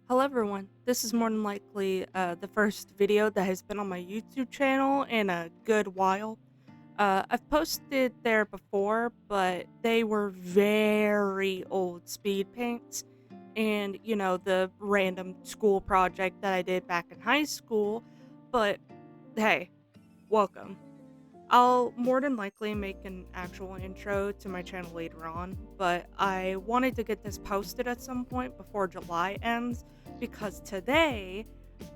Hello everyone, this is more than likely the first video that has been on my YouTube channel in a good while. I've posted there before, but they were very old speed paints. And, the random school project that I did back in high school. But hey, welcome. I'll more than likely make an actual intro to my channel later on, but I wanted to get this posted at some point before July ends because today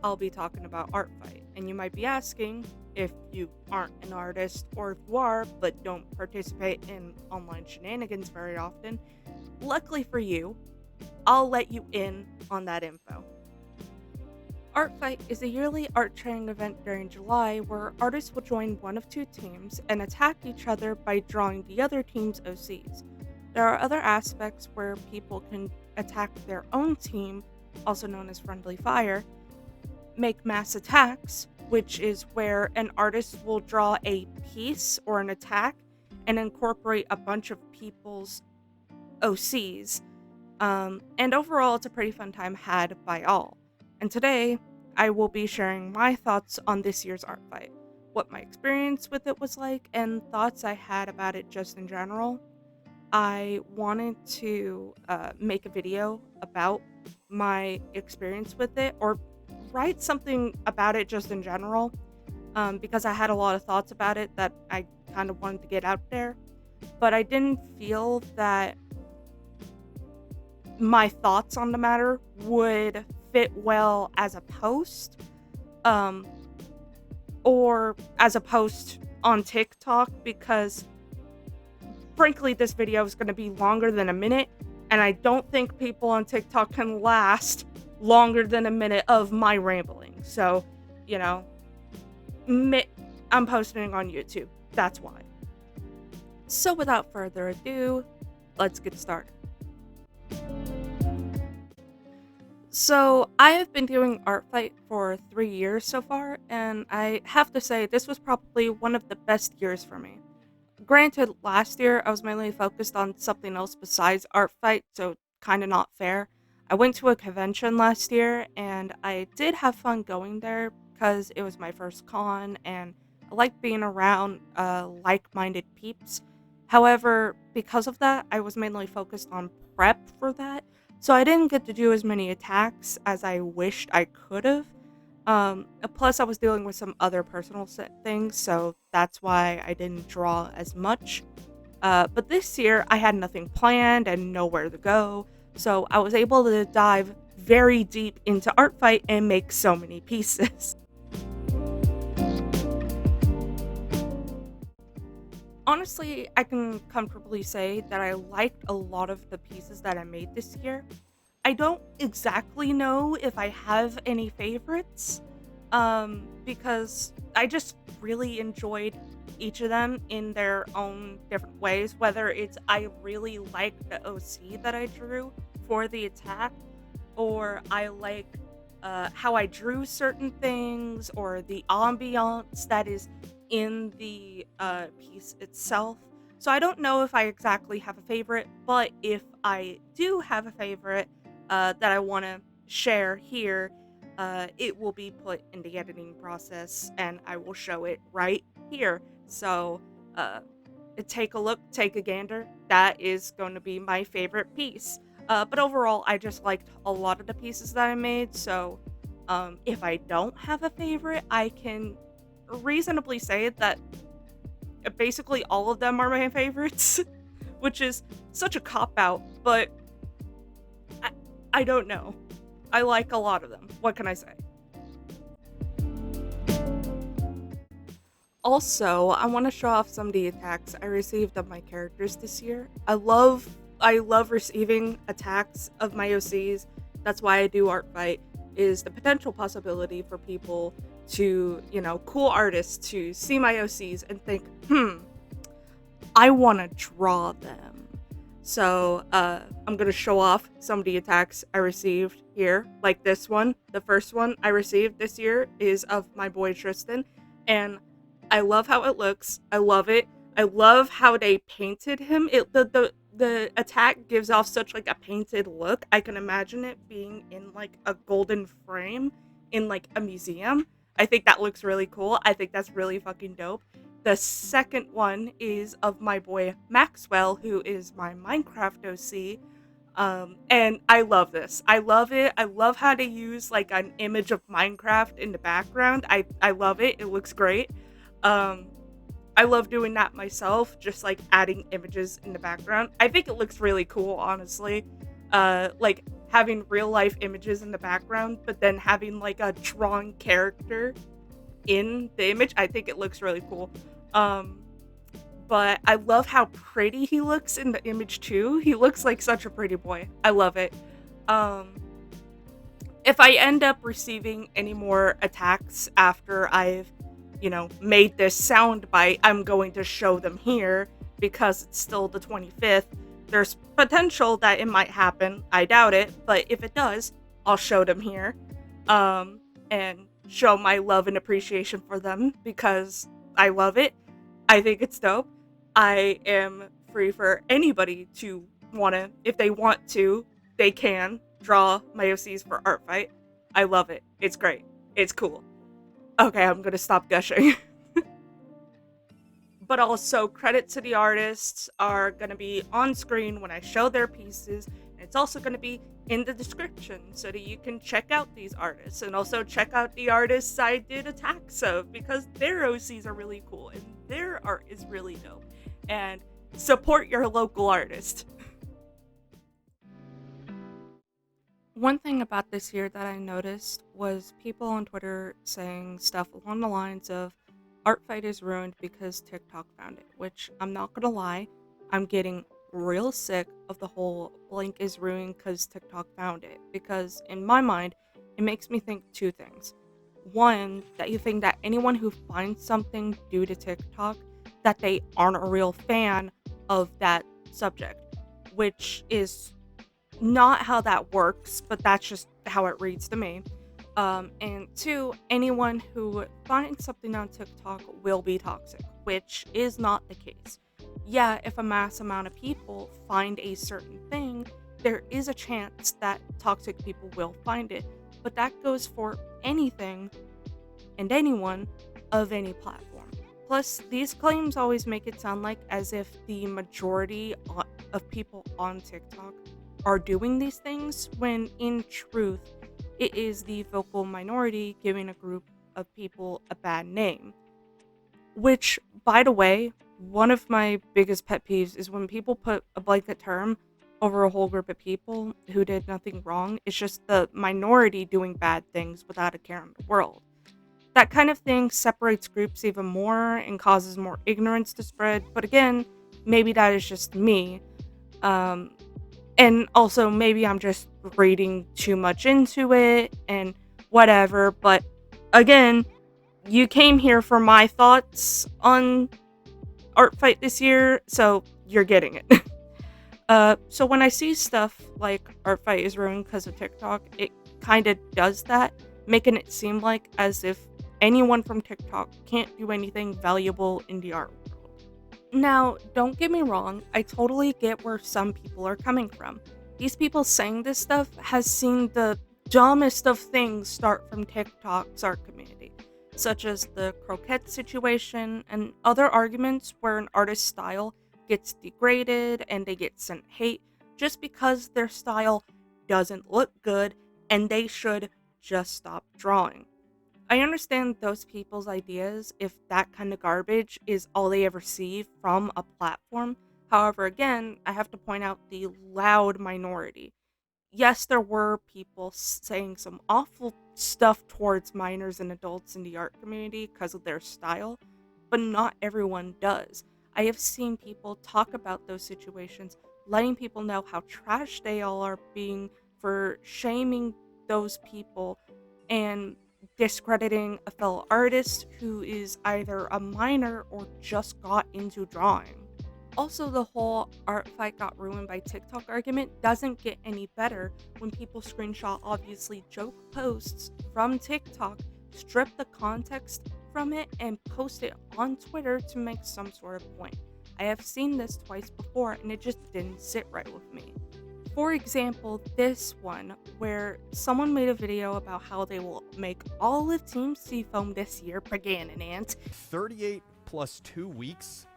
I'll be talking about ArtFight. And you might be asking if you aren't an artist or if you are but don't participate in online shenanigans very often. Luckily for you, I'll let you in on that info. ArtFight is a yearly art training event during July where artists will join one of two teams and attack each other by drawing the other team's OCs. There are other aspects where people can attack their own team, also known as friendly fire, make mass attacks, which is where an artist will draw a piece or an attack and incorporate a bunch of people's OCs. And overall, it's a pretty fun time had by all. And today, I will be sharing my thoughts on this year's art fight, what my experience with it was like, and thoughts I had about it just in general. I wanted to make a video about my experience with it, or write something about it just in general, because I had a lot of thoughts about it that I kind of wanted to get out there. But I didn't feel that my thoughts on the matter would fit well as a post, um, or as a post on TikTok, because frankly, this video is going to be longer than a minute, and I don't think people on TikTok can last longer than a minute of my rambling. So, you know, I'm posting on YouTube. That's why. So, without further ado, let's get started. So, I have been doing ArtFight for 3 years so far, and I have to say this was probably one of the best years for me. Granted, last year I was mainly focused on something else besides ArtFight, so kind of not fair. I went to a convention last year, and I did have fun going there because it was my first con, and I like being around like-minded peeps. However, because of that, I was mainly focused on prep for that, so I didn't get to do as many attacks as I wished I could have. Plus, I was dealing with some other personal things, so that's why I didn't draw as much. But this year, I had nothing planned and nowhere to go, so I was able to dive very deep into ArtFight and make so many pieces. Honestly, I can comfortably say that I liked a lot of the pieces that I made this year. I don't exactly know if I have any favorites, because I just really enjoyed each of them in their own different ways. Whether it's I really like the OC that I drew for the attack, or I like how I drew certain things, or the ambiance that is in the piece itself. So I don't know if I exactly have a favorite, but if I do have a favorite that I want to share here, it will be put in the editing process and I will show it right here. So uh, take a look, take a gander. That is going to be my favorite piece. But overall, I just liked a lot of the pieces that I made. So if I don't have a favorite, I can reasonably say that basically all of them are my favorites, which is such a cop out, but I don't know. I like a lot of them. What can I say? Also, I want to show off some of the attacks I received of my characters this year. I love receiving attacks of my OCs. That's why I do ArtFight, is the potential possibility for people to, cool artists to see my OCs and think, I want to draw them. So I'm going to show off some of the attacks I received here, like this one. The first one I received this year is of my boy Tristan, and I love how it looks. I love it. I love how they painted him. the attack gives off such like a painted look. I can imagine it being in like a golden frame in like a museum. I think that looks really cool. I think that's really fucking dope. The second one is of my boy Maxwell, who is my Minecraft OC. And I love this. I love it. I love how to use like an image of Minecraft in the background. I love it. It looks great. Um, I love doing that myself, just like adding images in the background. I think it looks really cool, honestly. Like having real life images in the background, but then having like a drawn character in the image. I think it looks really cool. Um, but I love how pretty he looks in the image too. He looks like such a pretty boy. I love it. Um, if I end up receiving any more attacks after I've, made this sound bite, I'm going to show them here because it's still the 25th. There's potential that it might happen. I doubt it, but if it does, I'll show them here. And show my love and appreciation for them because I love it. I think it's dope. I am free for anybody to if they want to, they can draw my OCs for ArtFight. I love it. It's great. It's cool. Okay, I'm gonna stop gushing. But also, credit to the artists are gonna be on screen when I show their pieces. And it's also gonna be in the description so that you can check out these artists and also check out the artists I did attacks of because their OCs are really cool and their art is really dope. And support your local artist. One thing about this year that I noticed was people on Twitter saying stuff along the lines of ArtFight is ruined because TikTok found it, which I'm not gonna lie, I'm getting real sick of the whole blank is ruined because TikTok found it. Because in my mind, it makes me think two things. One, that you think that anyone who finds something due to TikTok, that they aren't a real fan of that subject, which is not how that works, but that's just how it reads to me. And two, anyone who finds something on TikTok will be toxic, which is not the case. Yeah, if a mass amount of people find a certain thing, there is a chance that toxic people will find it, but that goes for anything and anyone of any platform. Plus, these claims always make it sound like as if the majority of people on TikTok are doing these things, when in truth, it is the vocal minority giving a group of people a bad name. Which, by the way, one of my biggest pet peeves is when people put a blanket term over a whole group of people who did nothing wrong. It's just the minority doing bad things without a care in the world. That kind of thing separates groups even more and causes more ignorance to spread. But again, maybe that is just me. And also, maybe I'm just reading too much into it and whatever. But again, you came here for my thoughts on ArtFight this year, so you're getting it. So when I see stuff like ArtFight is ruined because of TikTok, it kind of does that, making it seem like as if anyone from TikTok can't do anything valuable in the art world. Now, don't get me wrong, I totally get where some people are coming from. These people saying this stuff has seen the dumbest of things start from TikTok's art community, such as the croquette situation and other arguments where an artist's style gets degraded and they get sent hate just because their style doesn't look good and they should just stop drawing. I understand those people's ideas if that kind of garbage is all they ever see from a platform. However, again, I have to point out the loud minority. Yes, there were people saying some awful stuff towards minors and adults in the art community because of their style, but not everyone does. I have seen people talk about those situations, letting people know how trash they all are being for shaming those people and discrediting a fellow artist who is either a minor or just got into drawing. Also, the whole art fight got ruined by TikTok argument doesn't get any better when people screenshot obviously joke posts from TikTok, strip the context from it, and post it on Twitter to make some sort of point. I have seen this twice before and it just didn't sit right with me. For example, this one where someone made a video about how they will make all of Team Seafoam this year, Pregnant. 38 plus 2 weeks?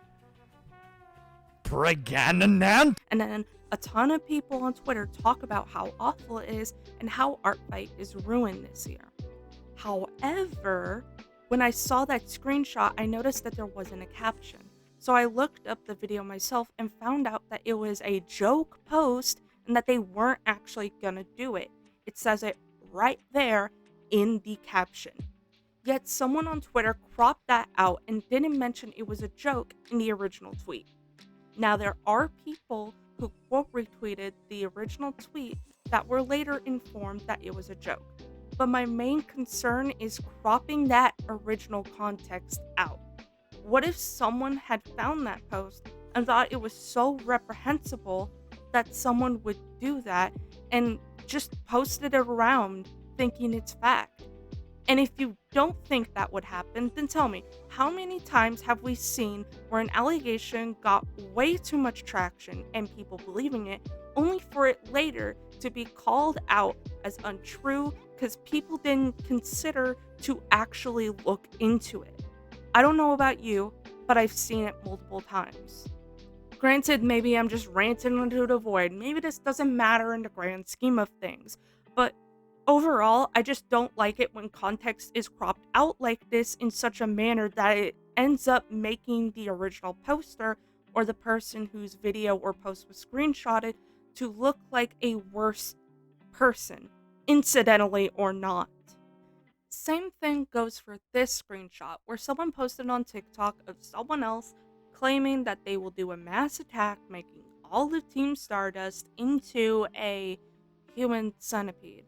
Pregnant? And then a ton of people on Twitter talk about how awful it is and how ArtFight is ruined this year. However, when I saw that screenshot, I noticed that there wasn't a caption. So I looked up the video myself and found out that it was a joke post and that they weren't actually gonna do it. It says it right there in the caption. Yet someone on Twitter cropped that out and didn't mention it was a joke in the original tweet. Now, there are people who quote retweeted the original tweet that were later informed that it was a joke. But my main concern is cropping that original context out. What if someone had found that post and thought it was so reprehensible that someone would do that and just posted it around thinking it's fact? And if you don't think that would happen, then tell me, how many times have we seen where an allegation got way too much traction and people believing it, only for it later to be called out as untrue because people didn't consider to actually look into it? I don't know about you, but I've seen it multiple times. Granted, maybe I'm just ranting into the void. Maybe this doesn't matter in the grand scheme of things, but overall, I just don't like it when context is cropped out like this in such a manner that it ends up making the original poster or the person whose video or post was screenshotted to look like a worse person, incidentally or not. Same thing goes for this screenshot where someone posted on TikTok of someone else claiming that they will do a mass attack, making all of Team Stardust into a human centipede.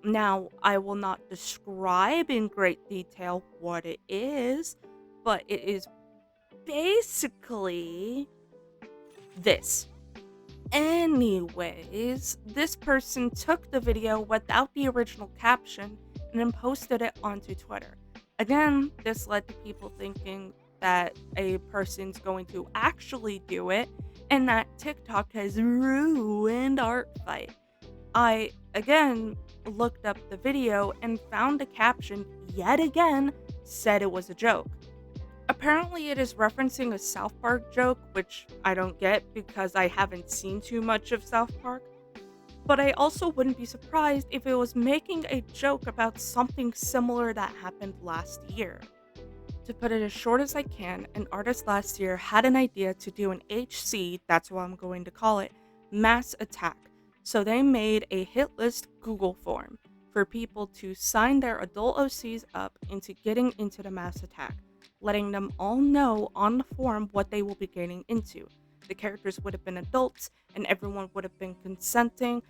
Now, I will not describe in great detail what it is, but it is basically this. Anyways, this person took the video without the original caption and then posted it onto Twitter. Again, this led to people thinking that a person's going to actually do it and that TikTok has ruined ArtFight. I, again, looked up the video and found a caption yet again said it was a joke. Apparently it is referencing a South Park joke, which I don't get because I haven't seen too much of South Park. But I also wouldn't be surprised if it was making a joke about something similar that happened last year. To put it as short as I can, an artist last year had an idea to do an HC, that's what I'm going to call it, mass attack. So they made a hit list Google form for people to sign their adult OCs up into getting into the mass attack, letting them all know on the form what they will be getting into. The characters would have been adults and everyone would have been consenting.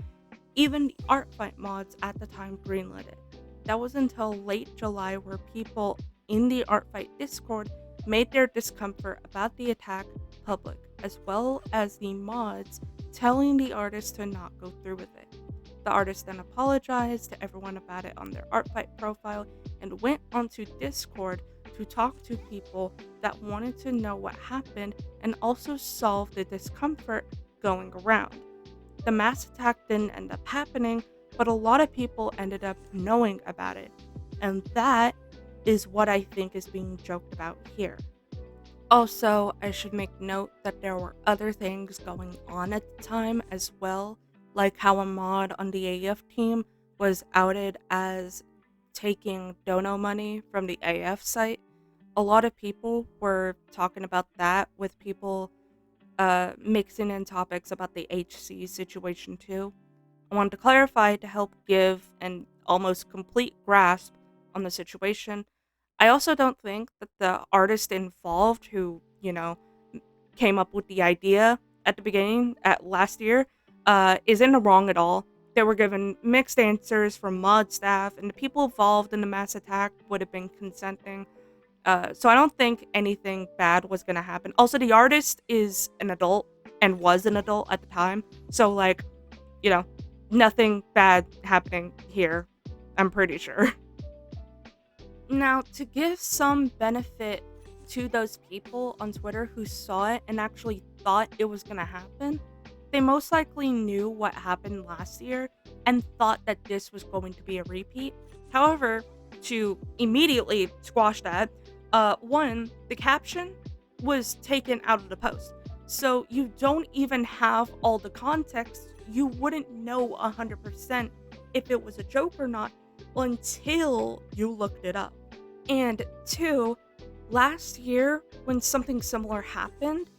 Even the ArtFight mods at the time greenlit it. That was until late July where people in the ArtFight Discord made their discomfort about the attack public, as well as the mods telling the artist to not go through with it. The artist then apologized to everyone about it on their ArtFight profile and went onto Discord to talk to people that wanted to know what happened and also solve the discomfort going around. The mass attack didn't end up happening, but a lot of people ended up knowing about it. And that is what I think is being joked about here. Also, I should make note that there were other things going on at the time as well, like how a mod on the AF team was outed as taking dono money from the AF site. A lot of people were talking about that, with people mixing in topics about the HC situation too. I wanted to clarify to help give an almost complete grasp on the situation. I also don't think that the artist involved who, came up with the idea at the beginning at last year is in the wrong at all. They were given mixed answers from mod staff, and the people involved in the mass attack would have been consenting. So I don't think anything bad was going to happen. Also, the artist is an adult and was an adult at the time. So, nothing bad happening here, I'm pretty sure. Now, to give some benefit to those people on Twitter who saw it and actually thought it was going to happen, they most likely knew what happened last year and thought that this was going to be a repeat. However, to immediately squash that, one, the caption was taken out of the post. So you don't even have all the context. You wouldn't know 100% if it was a joke or not until you looked it up. And two, last year when something similar happened,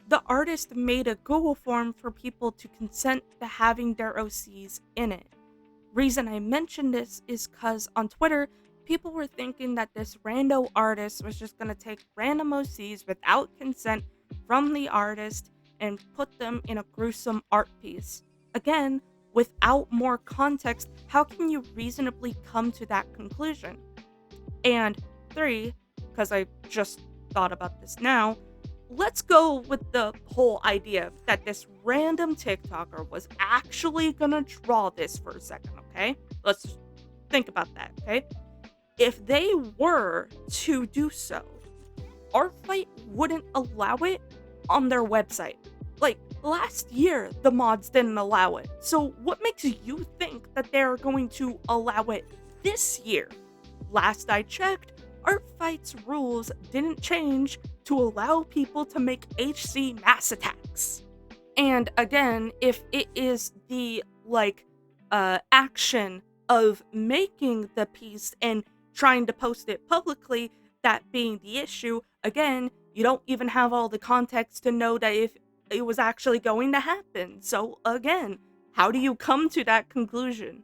the artist made a Google form for people to consent to having their OCs in it. Reason I mention this is because on Twitter, people were thinking that this rando artist was just going to take random OCs without consent from the artist and put them in a gruesome art piece. Again, without more context, how can you reasonably come to that conclusion? And three, because I just thought about this now, let's go with the whole idea that this random TikToker was actually gonna draw this for a second, okay? Let's think about that, okay? If they were to do so, ArtFight wouldn't allow it on their website. Like, last year, the mods didn't allow it. So what makes you think that they're going to allow it this year? Last I checked, ArtFight's rules didn't change to allow people to make HC mass attacks. And again, if it is the, action of making the piece and trying to post it publicly, that being the issue, again, you don't even have all the context to know that if it was actually going to happen. So again, how do you come to that conclusion?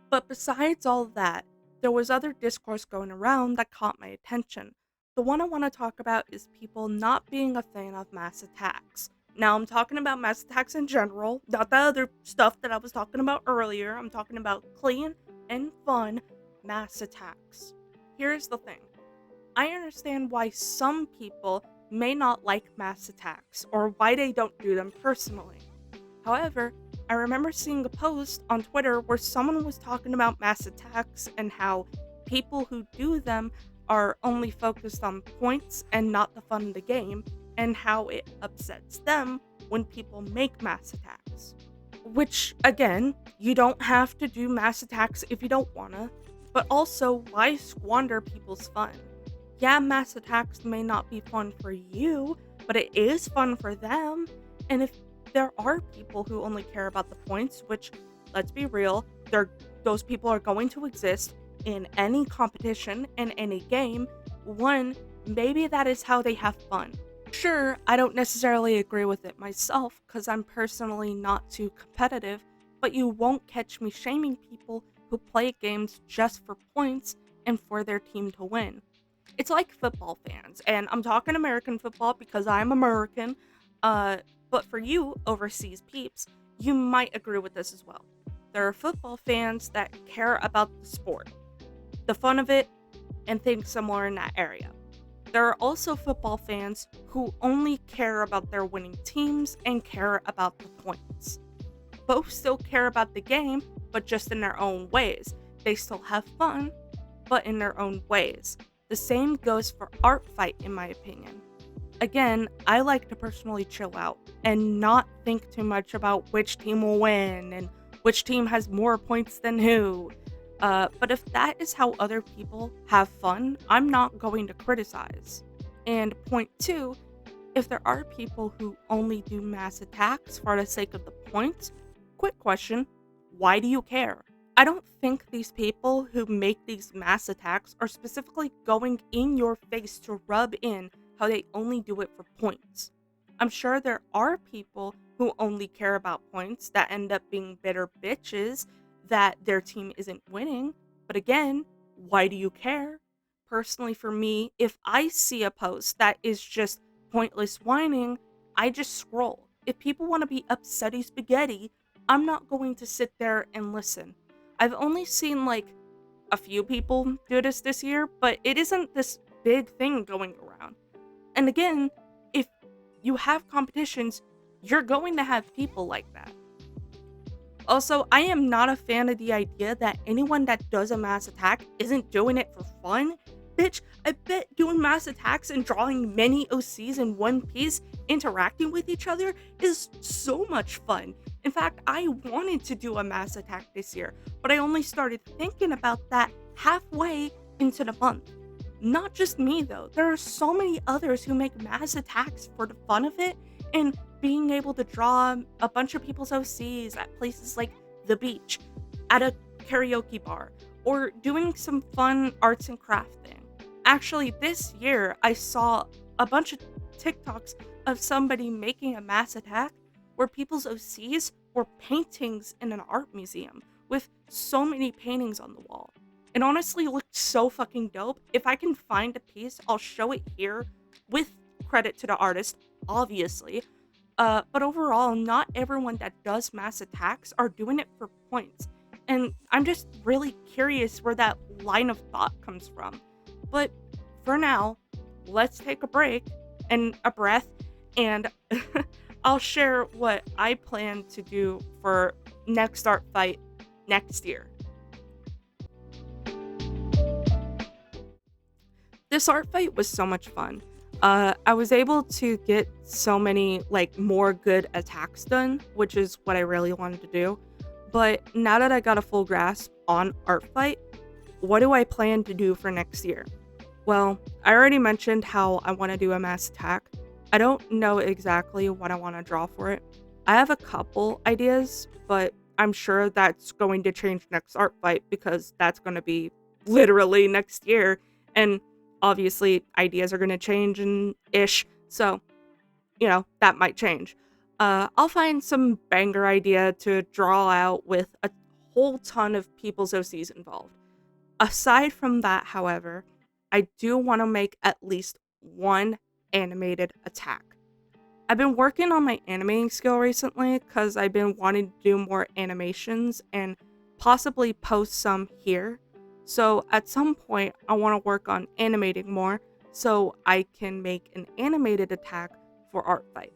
But besides all that, there was other discourse going around that caught my attention. The one I want to talk about is people not being a fan of mass attacks. Now, I'm talking about mass attacks in general, not the other stuff that I was talking about earlier. I'm talking about clean and fun mass attacks. Here's the thing. I understand why some people may not like mass attacks or why they don't do them personally. However, I remember seeing a post on Twitter where someone was talking about mass attacks and how people who do them are only focused on points and not the fun of the game, and how it upsets them when people make mass attacks. Which, again, you don't have to do mass attacks if you don't wanna, but also, why squander people's fun? Yeah, mass attacks may not be fun for you, but it is fun for them, and if there are people who only care about the points, which, let's be real, those people are going to exist in any competition, in any game. One, maybe that is how they have fun. Sure, I don't necessarily agree with it myself, because I'm personally not too competitive, but you won't catch me shaming people who play games just for points and for their team to win. It's like football fans, and I'm talking American football because I'm American, but for you overseas peeps, you might agree with this as well. There are football fans that care about the sport, the fun of it, and think similar in that area. There are also football fans who only care about their winning teams and care about the points. Both still care about the game, but just in their own ways. They still have fun, but in their own ways. The same goes for ArtFight, in my opinion. Again, I like to personally chill out and not think too much about which team will win and which team has more points than who. But if that is how other people have fun, I'm not going to criticize. And point two, if there are people who only do mass attacks for the sake of the points, quick question, why do you care? I don't think these people who make these mass attacks are specifically going in your face to rub in how they only do it for points. I'm sure there are people who only care about points that end up being bitter bitches that their team isn't winning. But again, why do you care? Personally, for me, if I see a post that is just pointless whining, I just scroll. If people want to be upsetty spaghetti, I'm not going to sit there and listen. I've only seen a few people do this year, but it isn't this big thing going around. And again, if you have competitions, you're going to have people like that. Also, I am not a fan of the idea that anyone that does a mass attack isn't doing it for fun. Bitch, I bet doing mass attacks and drawing many OCs in one piece, interacting with each other, is so much fun. In fact, I wanted to do a mass attack this year, but I only started thinking about that halfway into the month. Not just me though, there are so many others who make mass attacks for the fun of it, and being able to draw a bunch of people's OCs at places like the beach, at a karaoke bar, or doing some fun arts and craft thing. Actually, this year I saw a bunch of TikToks of somebody making a mass attack where people's OCs were paintings in an art museum with so many paintings on the wall. It honestly looked so fucking dope. If I can find a piece, I'll show it here with credit to the artist, obviously. But overall, not everyone that does mass attacks are doing it for points. And I'm just really curious where that line of thought comes from. But for now, let's take a break and a breath, and I'll share what I plan to do for next art fight next year. This art fight was so much fun. I was able to get so many more good attacks done, which is what I really wanted to do. But now that I got a full grasp on ArtFight, what do I plan to do for next year? Well, I already mentioned how I want to do a mass attack. I don't know exactly what I want to draw for it. I have a couple ideas, but I'm sure that's going to change next ArtFight because that's going to be literally next year. And obviously, ideas are going to change and ish. So, that might change. I'll find some banger idea to draw out with a whole ton of people's OCs involved. Aside from that, however, I do want to make at least one animated attack. I've been working on my animating skill recently because I've been wanting to do more animations and possibly post some here. So at some point, I want to work on animating more so I can make an animated attack for ArtFight.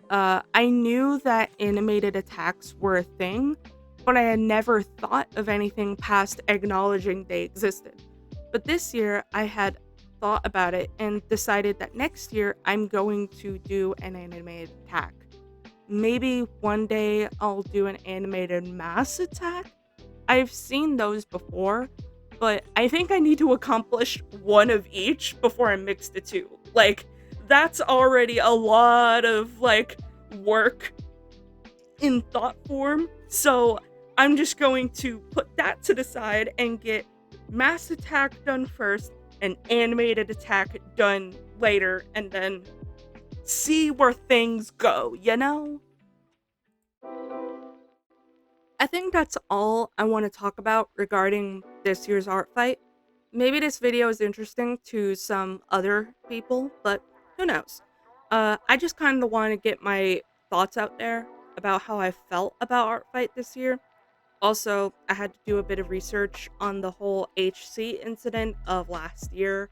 I knew that animated attacks were a thing, but I had never thought of anything past acknowledging they existed. But this year, I had thought about it and decided that next year, I'm going to do an animated attack. Maybe one day I'll do an animated mass attack? I've seen those before, but I think I need to accomplish one of each before I mix the two. That's already a lot of, work in thought form. So I'm just going to put that to the side and get mass attack done first and animated attack done later, and then see where things go, I think that's all I want to talk about regarding this year's art fight. Maybe this video is interesting to some other people, but who knows? I just kind of want to get my thoughts out there about how I felt about art fight this year. Also, I had to do a bit of research on the whole HC incident of last year,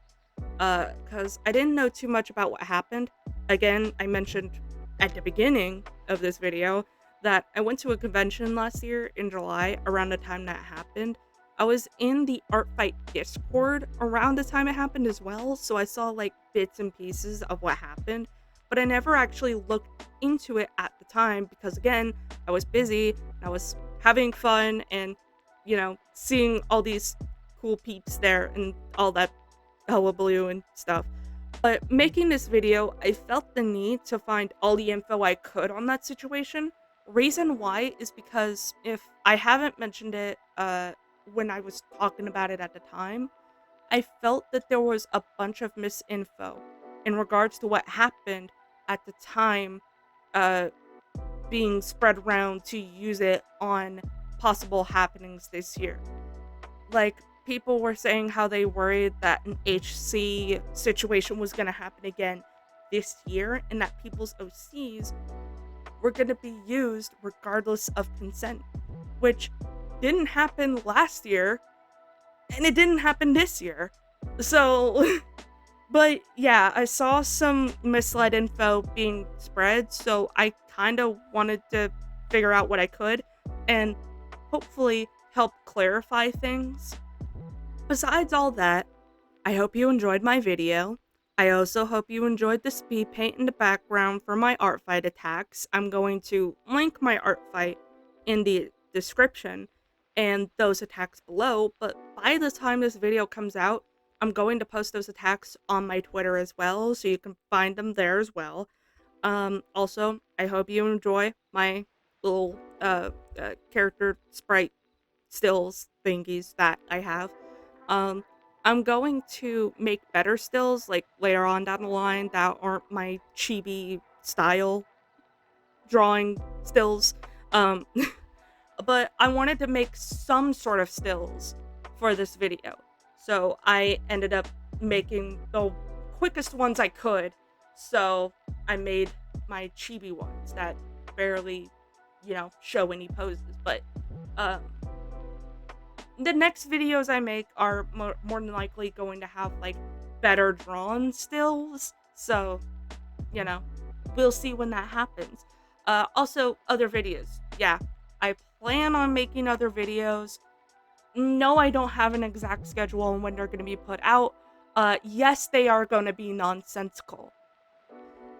because I didn't know too much about what happened. Again, I mentioned at the beginning of this video that I went to a convention last year in July around the time that happened. I was in the ArtFight Discord around the time it happened as well, so I saw bits and pieces of what happened, but I never actually looked into it at the time because again, I was busy, I was having fun and, seeing all these cool peeps there and all that hullabaloo and stuff. But making this video, I felt the need to find all the info I could on that situation. Reason why is because if I haven't mentioned it when I was talking about it at the time, I felt that there was a bunch of misinfo in regards to what happened at the time being spread around to use it on possible happenings this year. People were saying how they worried that an HC situation was going to happen again this year and that people's OCs were going to be used regardless of consent, which didn't happen last year and it didn't happen this year. So, but yeah, I saw some misled info being spread, so I kind of wanted to figure out what I could and hopefully help clarify things. Besides all that, I hope you enjoyed my video. I also hope you enjoyed the speed paint in the background for my ArtFight attacks. I'm going to link my ArtFight in the description and those attacks below, but by the time this video comes out, I'm going to post those attacks on my Twitter as well, so you can find them there as well. Also, I hope you enjoy my little character sprite stills thingies that I have. Um, I'm going to make better stills like later on down the line that aren't my chibi style drawing stills. Um, but I wanted to make some sort of stills for this video. So I ended up making the quickest ones I could. So I made my chibi ones that barely, show any poses. But um, the next videos I make are more than likely going to have like better drawn stills. So, you know, we'll see when that happens. Also, other videos. Yeah, I plan on making other videos. No, I don't have an exact schedule on when they're going to be put out. Yes, they are going to be nonsensical.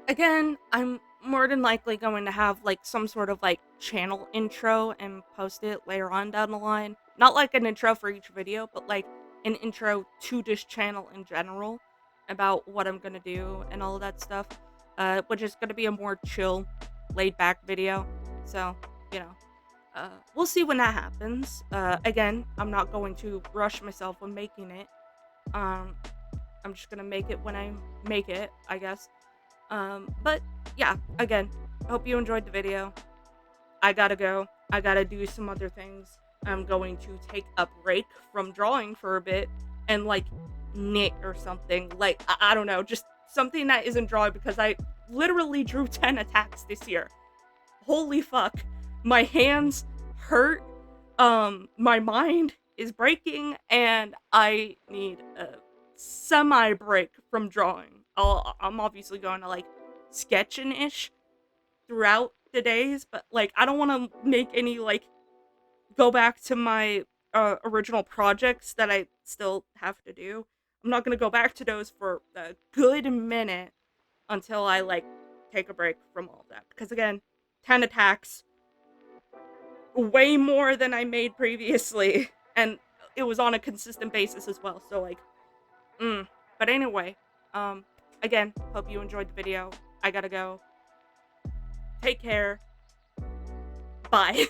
Again, I'm more than likely going to have like some sort of like channel intro and post it later on down the line. Not like an intro for each video, but like an intro to this channel in general about what I'm gonna do and all of that stuff. Which is gonna be a more chill, laid back video. So, you know, we'll see when that happens. Again, I'm not going to rush myself when making it. I'm just gonna make it when I make it, I guess. But yeah, again, I hope you enjoyed the video. I gotta go. I gotta do some other things. I'm going to take a break from drawing for a bit and like knit or something. Like, I don't know, just something that isn't drawing because I literally drew 10 attacks this year. Holy fuck. My hands hurt. My mind is breaking and I need a semi break from drawing. I'm obviously going to like sketching-ish throughout the days, but like I don't want to make any like go back to my original projects that I still have to do. I'm not gonna go back to those for a good minute until I like take a break from all of that. Because again, 10 attacks, way more than I made previously, and it was on a consistent basis as well. So like, but anyway, again, hope you enjoyed the video. I gotta go. Take care. Bye.